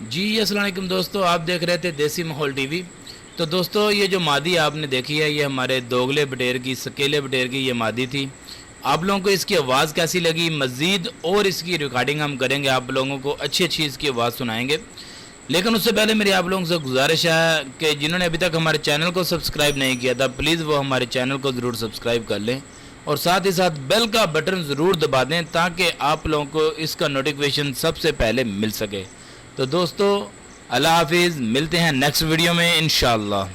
जी अस्सलाम वालेकुम दोस्तों, आप देख रहे थे देसी माहौल टीवी। तो दोस्तों ये जो मादी आपने देखी है ये हमारे दोगले बटेर की, सकेले बटेर की ये मादी थी। आप लोगों को इसकी आवाज़ कैसी लगी, मज़ीद और इसकी रिकॉर्डिंग हम करेंगे, आप लोगों को अच्छी अच्छी इसकी आवाज़ सुनाएंगे। लेकिन उससे पहले मेरी आप लोगों से गुजारिश है कि जिन्होंने अभी तक हमारे चैनल को सब्सक्राइब नहीं किया था प्लीज़ वो हमारे चैनल को ज़रूर सब्सक्राइब कर लें और साथ ही साथ बेल का बटन ज़रूर दबा दें ताकि आप लोगों को इसका नोटिफिकेशन सबसे पहले मिल सके। तो दोस्तों अल्लाह हाफिज़, मिलते हैं नेक्स्ट वीडियो में इंशाअल्लाह।